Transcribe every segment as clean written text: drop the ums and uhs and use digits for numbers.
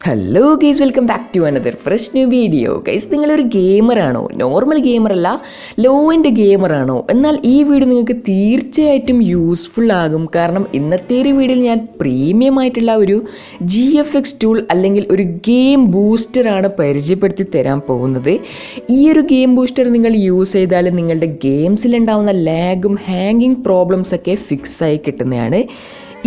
Hello guys, welcome back to another fresh new video. Guys, നിങ്ങളൊരു ഗെയിമറാണോ? Normal ഗെയിമറല്ല, low end ഗെയിമറാണോ? എന്നാൽ ഈ വീഡിയോ നിങ്ങൾക്ക് തീർച്ചയായിട്ടും യൂസ്ഫുൾ ആകും. കാരണം ഇന്നത്തെ ഒരു വീഡിയോയിൽ ഞാൻ പ്രീമിയം ആയിട്ടുള്ള ഒരു GFX ടൂൾ അല്ലെങ്കിൽ ഒരു ഗെയിം ബൂസ്റ്ററാണ് പരിചയപ്പെടുത്തി തരാൻ പോകുന്നത്. ഈ ഒരു ഗെയിം ബൂസ്റ്റർ നിങ്ങൾ യൂസ് ചെയ്താൽ നിങ്ങളുടെ ഗെയിംസിലുണ്ടാവുന്ന ലാഗും ഹാങ്ങിങ് പ്രോബ്ലംസ് ഒക്കെ ഫിക്സ് ആയി കിട്ടുന്നതാണ്.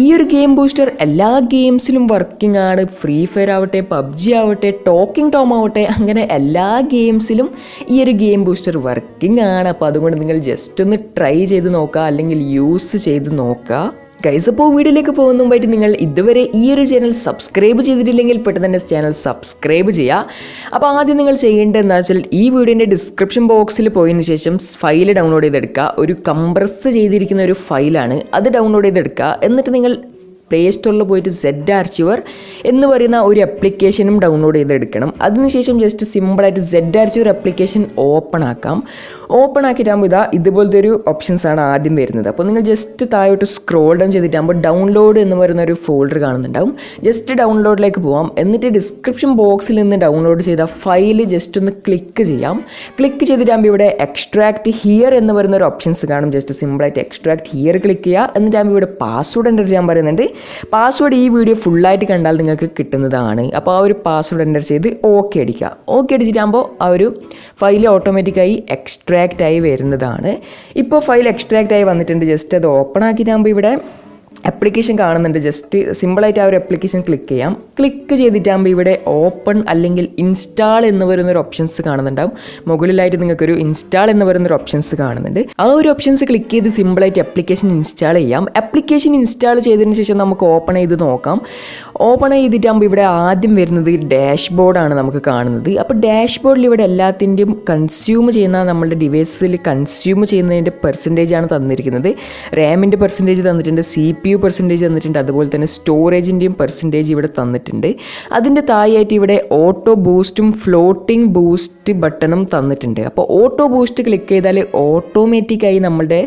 ഈ ഒരു ഗെയിം ബൂസ്റ്റർ എല്ലാ ഗെയിംസിലും വർക്കിംഗ് ആണ്. ഫ്രീ ഫയർ ആവട്ടെ, പബ്ജി ആവട്ടെ, ടോക്കിംഗ് ടോം ആവട്ടെ, അങ്ങനെ എല്ലാ ഗെയിംസിലും ഈ ഒരു ഗെയിം ബൂസ്റ്റർ വർക്കിംഗ് ആണ്. അപ്പോൾ അതുകൊണ്ട് നിങ്ങൾ ജസ്റ്റ് ഒന്ന് ട്രൈ ചെയ്ത് നോക്കുക, അല്ലെങ്കിൽ യൂസ് ചെയ്ത് നോക്കുക. ഗൈസ്, അപ്പോൾ വീഡിയോയിലേക്ക് പോകുന്ന മുമ്പായിട്ട് നിങ്ങൾ ഇതുവരെ ഈ ഒരു ചാനൽ സബ്സ്ക്രൈബ് ചെയ്തിട്ടില്ലെങ്കിൽ പെട്ടെന്ന് തന്നെ ചാനൽ സബ്സ്ക്രൈബ് ചെയ്യുക. അപ്പോൾ ആദ്യം നിങ്ങൾ ചെയ്യേണ്ടത് എന്താ വെച്ചാൽ ഈ വീഡിയോൻ്റെ ഡിസ്ക്രിപ്ഷൻ ബോക്സിൽ പോയതിന് ശേഷം ഫയൽ ഡൗൺലോഡ് ചെയ്തെടുക്കുക. ഒരു കംപ്രസ് ചെയ്തിരിക്കുന്ന ഒരു ഫയലാണ്, അത് ഡൗൺലോഡ് ചെയ്തെടുക്കുക. എന്നിട്ട് നിങ്ങൾ പ്ലേ സ്റ്റോറിൽ പോയിട്ട് Z ആർച്ചിവർ എന്ന് പറയുന്ന ഒരു ആപ്ലിക്കേഷനും ഡൗൺലോഡ് ചെയ്തെടുക്കണം. അതിനുശേഷം ജസ്റ്റ് സിമ്പിളായിട്ട് Z ആർച്ചിവർ ആപ്ലിക്കേഷൻ ഓപ്പൺ ആക്കാം. ഓപ്പൺ ആക്കിയിട്ടാകുമ്പോൾ ഇതുപോലത്തെ ഒരു ഓപ്ഷൻസാണ് ആദ്യം വരുന്നത്. അപ്പോൾ നിങ്ങൾ ജസ്റ്റ് താഴോട്ട് സ്ക്രോൾ ഡൗൺ ചെയ്തിട്ടാകുമ്പോൾ ഡൗൺലോഡ് എന്ന് പറയുന്ന ഒരു ഫോൾഡർ കാണുന്നുണ്ടാവും. ജസ്റ്റ് ഡൗൺലോഡിലേക്ക് പോവാം. എന്നിട്ട് ഡിസ്ക്രിപ്ഷൻ ബോക്സിൽ നിന്ന് ഡൗൺലോഡ് ചെയ്ത ഫയൽ ജസ്റ്റ് ഒന്ന് ക്ലിക്ക് ചെയ്യാം. ക്ലിക്ക് ചെയ്തിട്ടാകുമ്പോൾ ഇവിടെ എക്സ്ട്രാക്ട് ഹിയർ എന്ന് പറയുന്ന ഒരു ഓപ്ഷൻസ് കാണും. ജസ്റ്റ് സിമ്പിളായിട്ട് എക്സ്ട്രാക്ട് ഹിയർ ക്ലിക്ക് ചെയ്യുക. എന്നിട്ടാകുമ്പോൾ ഇവിടെ പാസ്വേഡ് എൻ്റർ ചെയ്യാൻ പറയുന്നുണ്ട്. പാസ്വേഡ് ഈ വീഡിയോ ഫുള്ളായിട്ട് കണ്ടാൽ നിങ്ങൾക്ക് കിട്ടുന്നതാണ്. അപ്പോൾ ആ ഒരു പാസ്വേഡ് എൻ്റർ ചെയ്ത് ഓക്കെ അടിക്കുക. ഓക്കെ അടിച്ചിട്ടാകുമ്പോൾ ആ ഒരു ഫയൽ ഓട്ടോമാറ്റിക്കായി എക്സ്ട്രാക്റ്റ് ആയി വരുന്നതാണ്. ഇപ്പോൾ ഫയൽ എക്സ്ട്രാക്റ്റ് ആയി വന്നിട്ടുണ്ട്. ജസ്റ്റ് അത് ഓപ്പൺ ആക്കിയിട്ടാകുമ്പോൾ ഇവിടെ ആപ്ലിക്കേഷൻ കാണുന്നുണ്ട്. ജസ്റ്റ് സിമ്പിളായിട്ട് ആ ഒരു ആപ്ലിക്കേഷൻ ക്ലിക്ക് ചെയ്യാം. ക്ലിക്ക് ചെയ്തിട്ടാകുമ്പോൾ ഇവിടെ ഓപ്പൺ അല്ലെങ്കിൽ ഇൻസ്റ്റാൾ എന്ന് പറയുന്നൊരു ഓപ്ഷൻസ് കാണുന്നുണ്ടാവും. മുകളിലായിട്ട് നിങ്ങൾക്കൊരു ഇൻസ്റ്റാൾ എന്ന് പറയുന്നൊരു ഓപ്ഷൻസ് കാണുന്നുണ്ട്. ആ ഒരു ഓപ്ഷൻസ് ക്ലിക്ക് ചെയ്ത് സിമ്പിളായിട്ട് ആപ്ലിക്കേഷൻ ഇൻസ്റ്റാൾ ചെയ്യാം. ആപ്ലിക്കേഷൻ ഇൻസ്റ്റാൾ ചെയ്തതിന് ശേഷം നമുക്ക് ഓപ്പൺ ചെയ്ത് നോക്കാം. ഓപ്പൺ ചെയ്തിട്ടാകുമ്പോൾ ഇവിടെ ആദ്യം വരുന്നത് ഡാഷ്ബോർഡാണ് നമുക്ക് കാണുന്നത്. അപ്പോൾ ഡാഷ്ബോർഡിൽ ഇവിടെ എല്ലാത്തിൻ്റെയും കൺസ്യൂം ചെയ്യുന്ന നമ്മളുടെ ഡിവൈസിൽ കൺസ്യൂം ചെയ്യുന്നതിൻ്റെ പെർസെൻറ്റേജാണ് തന്നിരിക്കുന്നത്. റാമിൻ്റെ പെർസെൻറ്റേജ് തന്നിട്ടുണ്ട്, CPU പെർസെൻറ്റേജ് തന്നിട്ടുണ്ട്, അതുപോലെ തന്നെ സ്റ്റോറേജിൻ്റെയും പെർസെൻറ്റേജ് ഇവിടെ തന്നിട്ടുണ്ട്. അതിൻ്റെ താഴെയായിട്ട് ഇവിടെ ഓട്ടോ ബൂസ്റ്റും ഫ്ലോട്ടിംഗ് ബൂസ്റ്റ് ബട്ടണും തന്നിട്ടുണ്ട്. അപ്പോൾ ഓട്ടോ ബൂസ്റ്റ് ക്ലിക്ക് ചെയ്താൽ ഓട്ടോമാറ്റിക്കായി നമ്മളുടെ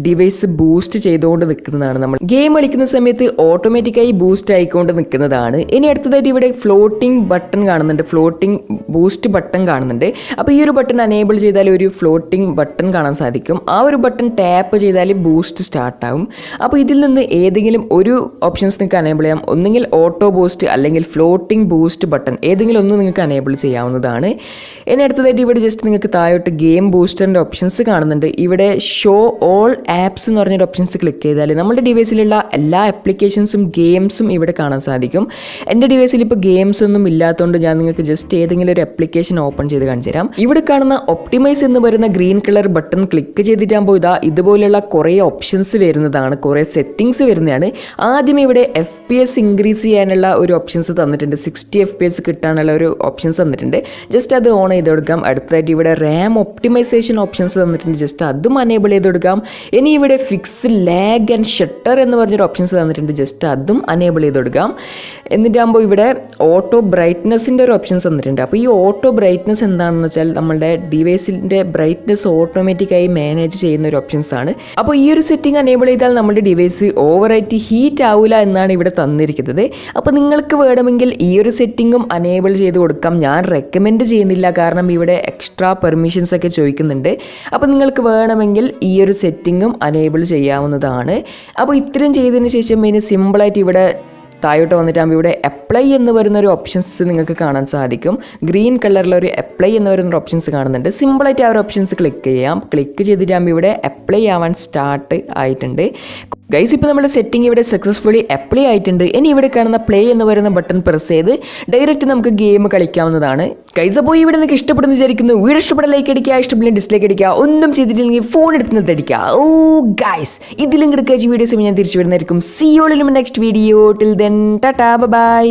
ഡിവൈസ് ബൂസ്റ്റ് ചെയ്തുകൊണ്ട് നിൽക്കുന്നതാണ്. നമ്മൾ ഗെയിം കളിക്കുന്ന സമയത്ത് ഓട്ടോമാറ്റിക്കായി ബൂസ്റ്റ് ആയിക്കൊണ്ട് നിൽക്കുന്നതാണ്. ഇനി അടുത്തതായിട്ട് ഇവിടെ ഫ്ലോട്ടിംഗ് ബട്ടൺ കാണുന്നുണ്ട്, ഫ്ലോട്ടിംഗ് ബൂസ്റ്റ് ബട്ടൺ കാണുന്നുണ്ട്. അപ്പോൾ ഈ ഒരു ബട്ടൺ അനേബിൾ ചെയ്താൽ ഒരു ഫ്ലോട്ടിംഗ് ബട്ടൺ കാണാൻ സാധിക്കും. ആ ഒരു ബട്ടൺ ടാപ്പ് ചെയ്താൽ ബൂസ്റ്റ് സ്റ്റാർട്ടാകും. അപ്പോൾ ഇതിൽ നിന്ന് ഏതെങ്കിലും ഒരു ഓപ്ഷൻസ് നിങ്ങൾക്ക് അനേബിൾ ചെയ്യാം. ഒന്നുകിൽ ഓട്ടോ ബൂസ്റ്റ് അല്ലെങ്കിൽ ഫ്ലോട്ടിംഗ് ബൂസ്റ്റ് ബട്ടൺ, ഏതെങ്കിലും ഒന്ന് നിങ്ങൾക്ക് അനേബിൾ ചെയ്യാവുന്നതാണ്. ഇനി അടുത്തതായിട്ട് ഇവിടെ ജസ്റ്റ് നിങ്ങൾക്ക് താഴോട്ട് ഗെയിം ബൂസ്റ്ററിൻ്റെ ഓപ്ഷൻസ് കാണുന്നുണ്ട്. ഇവിടെ ഷോ ഓൾ ആപ്സ് എന്ന് പറഞ്ഞൊരു ഓപ്ഷൻസ് ക്ലിക്ക് ചെയ്താൽ നമ്മുടെ ഡിവൈസിലുള്ള എല്ലാ ആപ്ലിക്കേഷൻസും ഗെയിംസും ഇവിടെ കാണാൻ സാധിക്കും. എൻ്റെ ഡിവൈസിൽ ഇപ്പോൾ ഗെയിംസ് ഒന്നും ഇല്ലാത്തതുകൊണ്ട് ഞാൻ നിങ്ങൾക്ക് ജസ്റ്റ് ഏതെങ്കിലും ഒരു ആപ്ലിക്കേഷൻ ഓപ്പൺ ചെയ്ത് കാണിച്ചു തരാം. ഇവിടെ കാണുന്ന ഒപ്റ്റിമൈസ് എന്ന് പറയുന്ന ഗ്രീൻ കളർ ബട്ടൺ ക്ലിക്ക് ചെയ്തിട്ടാകുമ്പോൾ ഇതുപോലെയുള്ള കുറേ ഓപ്ഷൻസ് വരുന്നതാണ്, കുറേ സെറ്റിംഗ്സ് വരുന്നതാണ്. ആദ്യം ഇവിടെ FPS ഇൻക്രീസ് ചെയ്യാനുള്ള ഒരു ഓപ്ഷൻസ് തന്നിട്ടുണ്ട്. 60 FPS കിട്ടാനുള്ള ഒരു ഓപ്ഷൻസ് തന്നിട്ടുണ്ട്. ജസ്റ്റ് അത് ഓൺ ചെയ്ത് കൊടുക്കാം. അടുത്തതായിട്ട് ഇവിടെ റാം ഒപ്റ്റിമൈസേഷൻ ഓപ്ഷൻസ് തന്നിട്ടുണ്ട്. ജസ്റ്റ് അതും അനേബിൾ ചെയ്ത് കൊടുക്കാം. ഇനി ഇവിടെ ഫിക്സ് ലാഗ് ആൻഡ് ഷട്ടർ എന്ന് പറഞ്ഞൊരു ഓപ്ഷൻസ് തന്നിട്ടുണ്ട്. ജസ്റ്റ് അതും അനേബിൾ ചെയ്ത് കൊടുക്കാം. എന്നിട്ടാകുമ്പോൾ ഇവിടെ ഓട്ടോ ബ്രൈറ്റ്നസിൻ്റെ ഒരു ഓപ്ഷൻസ് തന്നിട്ടുണ്ട്. അപ്പോൾ ഈ ഓട്ടോ ബ്രൈറ്റ്നസ് എന്താണെന്ന് വെച്ചാൽ നമ്മുടെ ഡിവൈസിൻ്റെ ബ്രൈറ്റ്നസ് ഓട്ടോമാറ്റിക്കായി മാനേജ് ചെയ്യുന്ന ഒരു ഓപ്ഷൻസ് ആണ്. അപ്പോൾ ഈ ഒരു സെറ്റിംഗ് അനേബിൾ ചെയ്താൽ നമ്മുടെ ഡിവൈസ് ഓവറായിട്ട് ഹീറ്റ് ആവില്ല എന്നാണ് ഇവിടെ തന്നിരിക്കുന്നത്. അപ്പോൾ നിങ്ങൾക്ക് വേണമെങ്കിൽ ഈ ഒരു സെറ്റിങ്ങും അനേബിൾ ചെയ്ത് കൊടുക്കാം. ഞാൻ റെക്കമെൻഡ് ചെയ്യുന്നില്ല, കാരണം ഇവിടെ എക്സ്ട്രാ പെർമിഷൻസ് ഒക്കെ ചോദിക്കുന്നുണ്ട്. അപ്പോൾ നിങ്ങൾക്ക് വേണമെങ്കിൽ ഈ ഒരു സെറ്റിങ്ങും അനേബിൾ ചെയ്യാവുന്നതാണ്. അപ്പോൾ ഇത്രയും ചെയ്തതിന് ശേഷം ഇനി സിമ്പിളായിട്ട് ഇവിടെ താഴോട്ട് വന്നിട്ടാകുമ്പോൾ ഇവിടെ അപ്ലൈ എന്ന് പറയുന്നൊരു ഓപ്ഷൻസ് നിങ്ങൾക്ക് കാണാൻ സാധിക്കും. ഗ്രീൻ കളറിലൊരു അപ്ലൈ എന്ന് പറയുന്നൊരു ഓപ്ഷൻസ് കാണുന്നുണ്ട്. സിമ്പിളായിട്ട് ആ ഒരു ഓപ്ഷൻസ് ക്ലിക്ക് ചെയ്യാം. ക്ലിക്ക് ചെയ്തിട്ടാകുമ്പോൾ ഇവിടെ അപ്ലൈ ആവാൻ സ്റ്റാർട്ട് ആയിട്ടുണ്ട്. ഗൈസ്, ഇപ്പോൾ നമ്മുടെ സെറ്റിംഗ് ഇവിടെ സക്സസ്ഫുള്ളി അപ്ലൈ ആയിട്ടുണ്ട്. ഇനി ഇവിടെ കാണുന്ന പ്ലേ എന്ന് പറയുന്ന ബട്ടൺ പ്രസ് ചെയ്ത് ഡയറക്റ്റ് നമുക്ക് ഗെയിം കളിക്കാവുന്നതാണ്. ഗൈസ്, അപ്പോൾ ഇവിടെ നിങ്ങൾക്ക് ഇഷ്ടപ്പെടുന്ന വിചാരിക്കുന്നു. വീഡിയോ ഇഷ്ടപ്പെട്ട ലൈക്ക് അടിക്കുക, ഇഷ്ടപ്പെട്ടില്ല ഡിസ്ലൈക്ക് അടിക്കുക, ഒന്നും ചെയ്തിട്ടില്ലെങ്കിൽ ഫോൺ എടുത്ത് അടിക്കുക. ഓ ഗൈസ്, ഇതിലും കിടക്കുക വീഡിയോസ് ഞാൻ തിരിച്ചു വരുന്നതായിരിക്കും. See you all in my next video. Till then tata by.